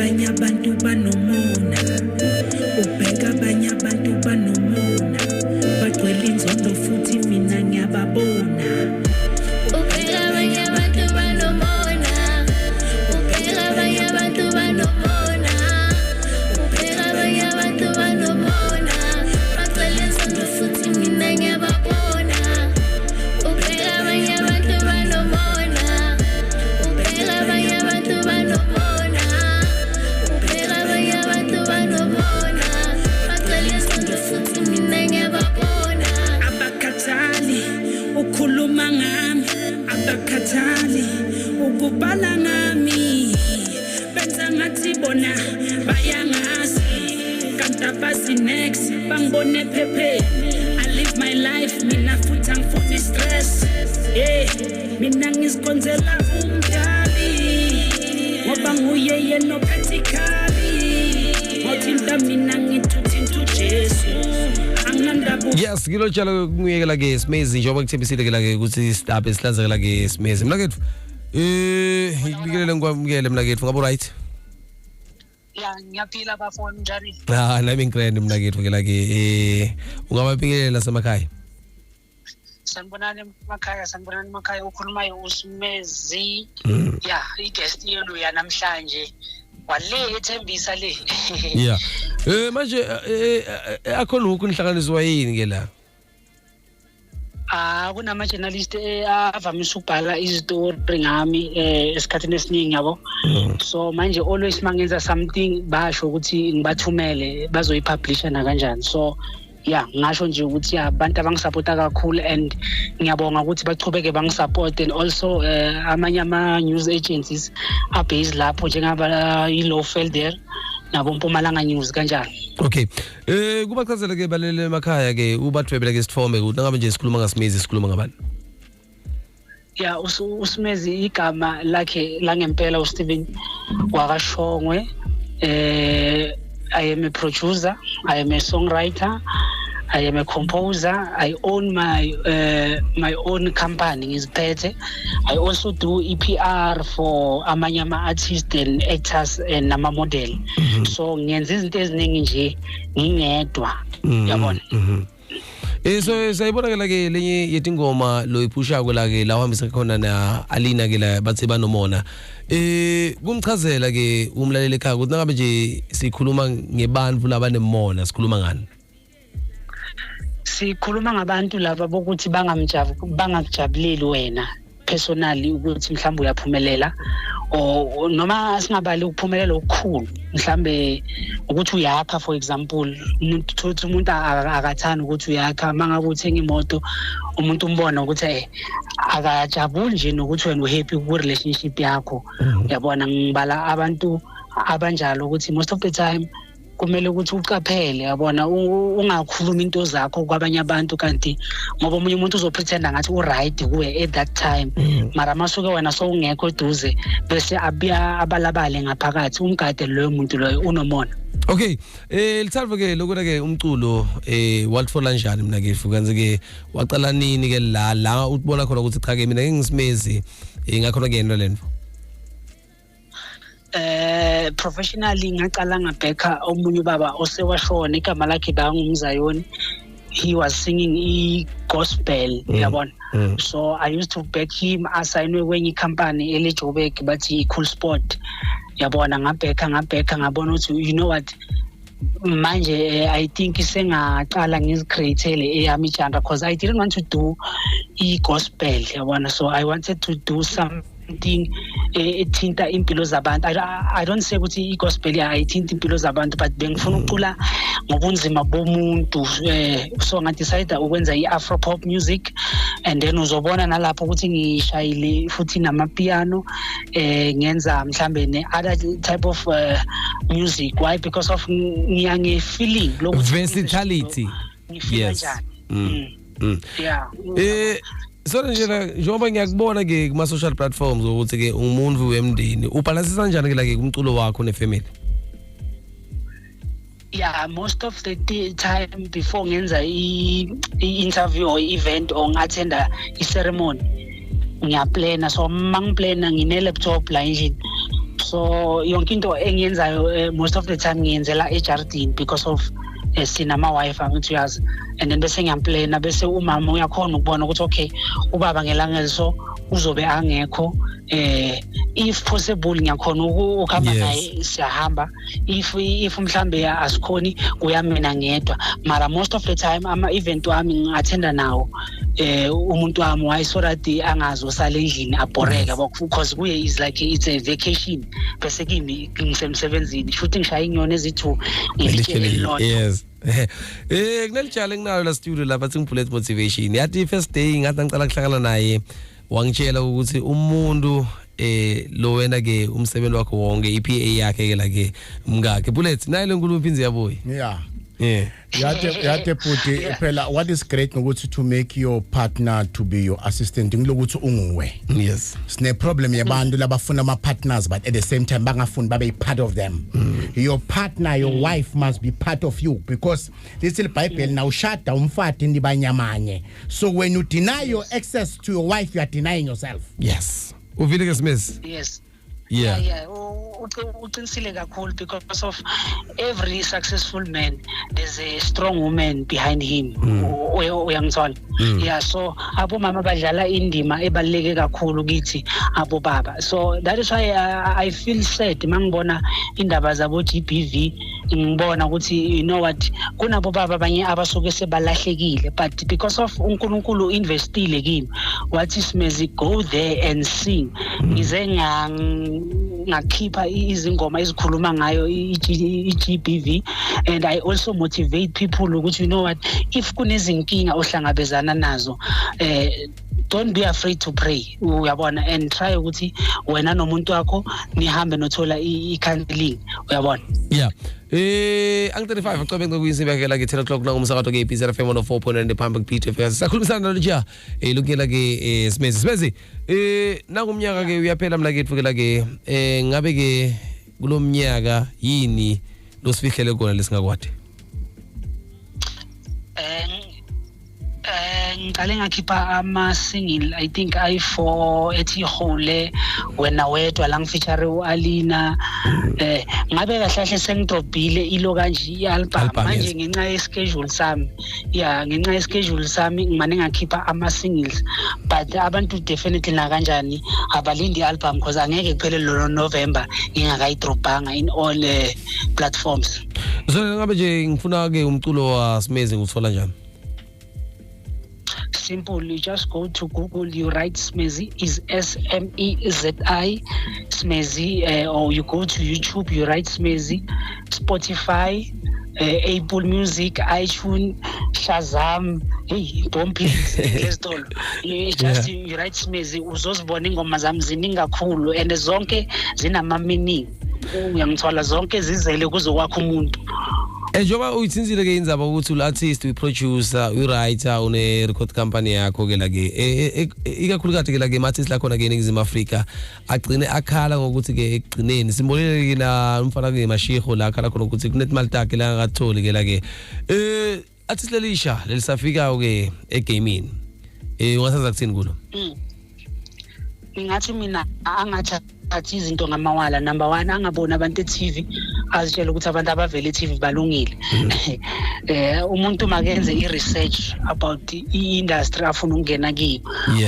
abanye abantu banomona ubheka abanye abantu banomona bagcwele inzondo futhi mina ngiyababona ubheka abanye abantu banomona ubheka abanye abantu banomona ubheka abanye abantu banomona bagcwele inzondo futhi mina ngiyababona ubheka abanye abantu banomona ubheka abanye abantu banomona ubheka abanye abantu banomona bagcwele inzondo futhi mina ngiyababona abakhathali ukhuluma ngami abakhathali ukubhala ngami benza ngathi bona bayangazi kanti abazi next bangibone phepheni I live my life mina futhi angifuni stress mina ngisikonzela umdali ngoba nguye yena practically ngothinta mina ngithuthi into Jesu anginandaba. Yes, ngilo njalo kungiyekela ke Smezi njengoba kuthembisile ke la ke ukuthi stop esihlanzekela ke Smezi. Mina kethu ngikubikelele ngikwamukele mina kethu ngabo right. Ya ngiyaphila bafoni njani? Nami ngikrende mina kethu ke la ke ungabapikelela semakhaya. Sanibonani emakhaya ukhulumayo uSmezi. Ya i-guest yenu ya namhlanje wale ethembisa le. Yeah. Manje akhona ukunhlanganiswa yini ke la? Kunama journalist avamisa ukubhala izitori ngami esikhathini esiningi yabo. So manje always mangenza something basho ukuthi ngibathumele bazoyipublisha na kanjani. So yeah ngasho nje ukuthi abantu abangisupporta kakhulu and ngiyabonga ukuthi bachubeke bangisupport and also amanye ama news agencies abase lapho njengaba iLowfelder nabo Mpumalanga News kanjalo. Okay. Kubachazela ke balele emakhaya ke ubathwebela ke sithombe ukuthi ngabe nje sikhuluma ngaSmezi sikhuluma ngabani? Yeah uSmezi igama lakhe langempela uSteven wakashongwe. I am a producer, I am a songwriter, I am a composer. I own my own company ngiziphethe. I also do EPR for amanye ama artists and actors and nama model. So ngiyenza izinto eziningi nje ngingedwa. Yabona. So sayibona ke la ke lenye yetingoma lo iphusha ke la ke la uhambisa khona na Alina ke la bathi banomona. Kumchazela ke umlaleli ekhaya ukuthi ngabe nje sikhuluma ngebantu labanemona sikhuluma ngani? Sikhuluma ngabantu laba bokuthi bangakujabuleli wena personally ukuthi mhlawumbe uyaphumelela o noma singabali ukuphumelela okukhulu mhlambe ukuthi uyakha for example umuntu akathanda ukuthi uyakha mangabe uthenga imoto umuntu umbona ukuthi akajabuli nje nokuthi wena uhappy ku relationship yakho. Uyabona ngibala abantu abanjalo ukuthi most of the time kumele ukuthi uqaphele yabona ungakhuluma into zakho kwabanye abantu kanti ngoba umunye umuntu uzopretenda ngathi uright kuwe at that time mara masuke wena so ungekho eduze bese abalabale ngaphakathi umgade loyo muntu loyo unomona. Okay, litsalve ke lokuthi ke umculo watfola njani mina ke fukanze ke waqala nini ke la utibona khona ukuthi cha ke mina ngiSmezi ngakhona ke into lento? Professionally ngaqala ngabheka omunye baba osewashona igama lakhe bangumzayoni. He was singing gospel yabona. So I used to back him asayinwe kwenye company eLejobek bathi Cool Sport yabona ngabheka ngabona ukuthi you know what manje I think isengaqala ngizicreatele eyami genre because I didn't want to do gospel yabona. So I wanted to do something ethinta impilo zabantu. I don't say ukuthi igospel ayithinta impilo zabantu but bengifuna ukucula ngobunzima bomuntu. So ngadecide ukwenza iAfro pop music and then uzobona nalapho ukuthi ngishayile futhi namapiano ngenza mhlambe ne other type of music. Why? Because of ngiyange feeling lokuthi versatility. Yes. Yeah. So njengoba ngiyakubona ke kuma social platforms ukuthi ke umuntu wemndeni ubalansa kanjani ke la ke umculo wakho nefamily? Yeah, most of the time before ngenza i-interview or event or ngathenda i-ceremony ngiyaplana. So mangiplana ngine laptop la engine. So so yonke into engiyenzayo most of the time ngiyenzela ejardini because of sinama wife angithi uyazi, and then bese ngiyamplana bese umama uyakhona ukubona ukuthi okay ubaba ngelanga so uzobe angekho, if possible ngiyakhona ukuhamba naye siyahamba, if mhlambe asikhoni uyamina ngedwa, mara most of the time ama event wami ngiattenda nawo umuntu wami why so that angazosala endlini abhoreka because kuye is like it's a vacation bese kimi ngisemsebenzini shooting shaya inyoni ezithu ngilitshele lot. Yes. Kunelitshale nginayo la studio lapha singibullet motivation yathi first day ngathi ngicela kuhlangana naye wangitshela ukuthi umuntu lo wena ke umsebenzi wakho wonke iPA yakhe ke la ke mngakhe bullet nayo lenkulumo impinzi yaboy. Yeah. Yate puti phela what is great ngokuthi to make your partner to be your assistant ngilokuthi unguwe. Yes. Sine problem yabantu labafuna ama partners but at the same time bangafuni babe part of them. Your partner, your wife must be part of you because this is Bible now shada umfati ndibanyamanye. So when you deny your access to your wife you are denying yourself. Yes. Uvile ke Smith. Yes. Yeah. Uqinisile kakhulu because of every successful man there's a strong woman behind him. Uyangizwana? Yeah, so abo mama badlala indima ebaluleke kakhulu kithi abo baba. So that is why I feel sad mangibona indaba zabo GBV ngibona ukuthi you know what kunabo baba abanye abasuke sebalahlekile but because of uNkulunkulu investile kimi wathi Smezi go there and sing. Ngize ngakhipha izingoma ezikhuluma ngayo iGBV and I also motivate people ukuthi you know what if kunezinkinga ohlangabezana nazo don't be afraid to pray uyabona and try ukuthi wena nomuntu wakho nihambe nothola icounseling uyabona. Yeah. Ang35 October ngokuyisibeke la ke 10 o'clock na umsakazo ke ePizza FM 104.9 phamba kuPeter FM sakhulumisana nalo lukela ke Smezi nakumnyaka ke uyaphela mla kethu ke la ke ngabe ke kulomnyaka yini losifihlele kona lesingakwade. Ngicale ngakhipha ama-single I think I4 ethi hole wena wedwa la ngifeature uAlina ngabe kahle sengidrobhile ilo kanje i-album manje ngenxa ye-schedule sami ngenxa ye-schedule sami ngimane ngakhipha ama-singles but abantu definitely na kanjani abalindi i-album because angeke kuphele lo November ngingakayidrobhanga in all platforms. So ngabe nje ngifuna ke umculo wa Smezi nguthola njani? Simple, you just go to Google, you write Smezi is SMEZI Smezi, or you go to YouTube, you write Smezi, Spotify, Apple Music, iTunes, Shazam, hey, don't please, you write Smezi, uzozibona ingoma zami ziningi kakhulu and zonke zinama meaning. Uyangithola zonke zizele kuzokwakho umuntu. Njoba uyithinzile ke indzaba ukuthi ul-artist, uyi-producer, uyi-writer, une-record company yakho ke la ke ikakhulukazi ke la ke ama-artist la khona ke eNingizimu Afrika agcine akhala ngokuthi ke ekugcineni simbonile ke na umfana ke Mashego la akhala khona ukuthi kunetimali takhe la ngakatholi ke la ke artist lelisha lelisafika ke egaming ungasaza kuthini kulo? Ngingathi mina angathathi izinto ngamawala. Number 1 angabona abantu eTV azitshela ukuthi abantu abavele eTV balungile. Umuntu makenze i-research about i-industry afuna ukungena kiyo.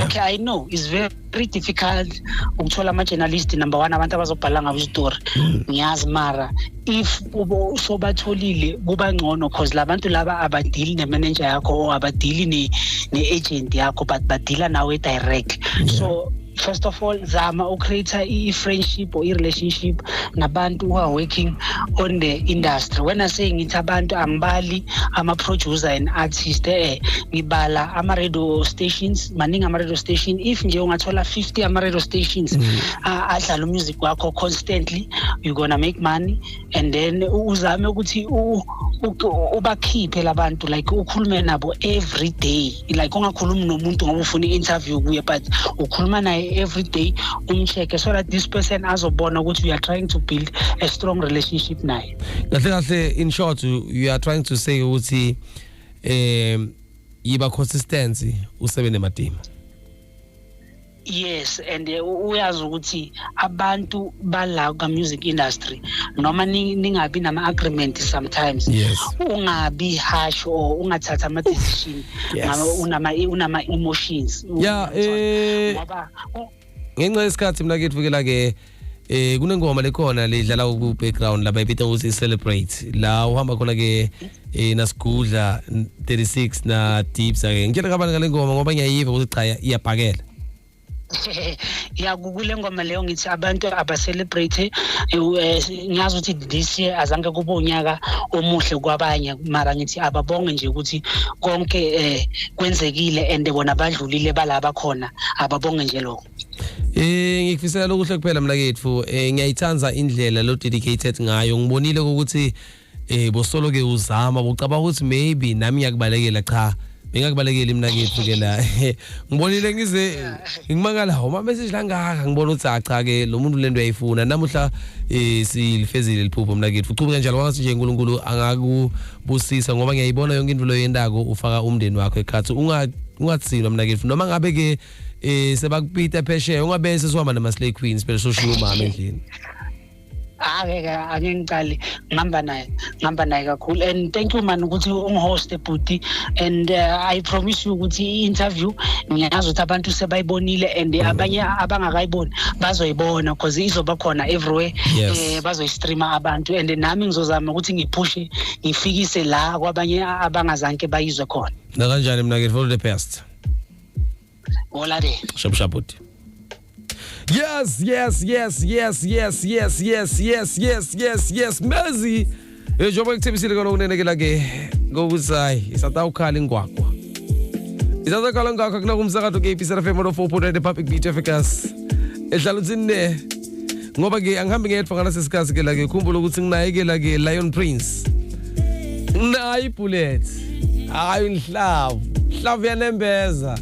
Okay, I know it's very difficult ukuthola ama-journalist number 1 abantu abazobhala ngabo istory. Ngiyazi mara if sobatholile kuba ngcono because labantu laba abadili ne-manager yakho abadili ne-agent yakho but badila nawe direct. So first of all zama ucreate i-friendship or i-relationship nabantu who are working on the industry. When I say ngithi abantu angibali ama-producer and artist ngibala ama-radio stations maningi ama-radio station. If nje ungathola 50 ama-radio stations adlala music wakho constantly you're gonna make money and then uzame ukuthi ubakhiphe labantu like ukhulume nabo every day like ungakhulumi nomuntu ngoba ufuna i-interview kuye but ukhuluma naye every day umcheck so that this person azobona ukuthi we are trying to build a strong relationship naye. Kahle in short you are trying to say ukuthi yiba consistency usebe nemadima. Yes, and uyazi ukuthi abantu bala ka music industry noma ningabi nama agreement sometimes ungabi harsh or ungathatha ama decision unama emotions ngoba ngenxa yesikhathi mina kethu ke kunengoma lekhona ledlala ku background la bayibita ukuthi celebrate la uhamba khona ke nasigudla 36 na Deeps ake ngitshela kabani ngale ngoma ngoba ngiyayiva ukuthi cha iyabhakela kule ngoma leyo ngithi abantu abacelebrate ngiyazi ukuthi this year azange kube unyaka omuhle kwabanye mara ngithi ababonge nje ukuthi konke kwenzekile and bona badlulile balaba khona ababonge nje lokho ngikufisela ukuhle kuphela mina kethu ngiyayithanza indlela lo dedicated ngayo ngibonile ukuthi bosolo ke uzama ucaba ukuthi maybe nami ngiyakubalekela cha bengakubalekeli mina kethu ke la ngibonile ngize ngimangala uma message langaka ngibona ukuthi cha ke lo muntu lento uyayifuna namuhla silifezile liphupho mina kethu uchubuke kanjalo wathi nje uNkulunkulu angakubusisa ngoba ngiyayibona yonke into loyendako ufaka umndeni wakho ekhathi ungatsinwa mina kethu noma ngabe ke sebakupita phesheya ungabese sohamba nama Slay Queens phela soshiya umama endlini ake ngicale ngihamba naye kakhulu and thank you man ukuthi ungihost Bhuti and I promise you ukuthi interview ngiyazi ukuthi abantu sebayibonile and abanye abangakayiboni bazoyibona because izoba khona everywhere bazoyistreama abantu and nami ngizozama ukuthi ngiphushe ngifikise la kwabanye abangazanke bayizwe khona na kanjani mina ke for the best hola de shabshabut Yes. Mezi. Njoba ngithembisile kona ukunenekela ke ngokuzayi isatawukhala ingwaqwa. Isatawukhala ingwaqwa kuna kumsakazo ke episode FM 4.9 Public Beat Focus. Edlala utsine ngoba ke angihambi ngedwa ngala sesikhazi ke la ke khumbula ukuthi nginayekela ke Lion Prince. Nayi bullet. Hayi inhlavu yanembeza.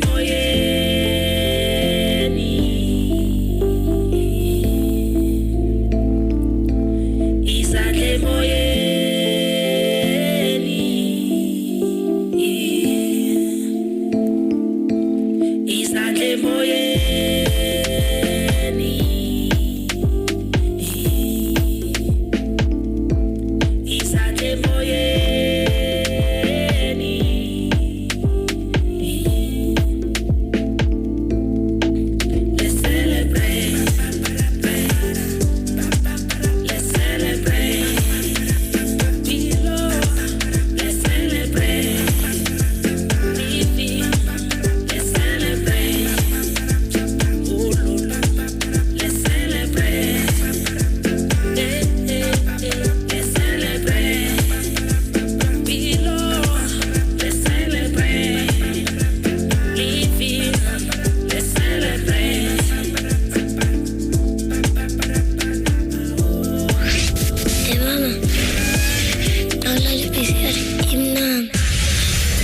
Moye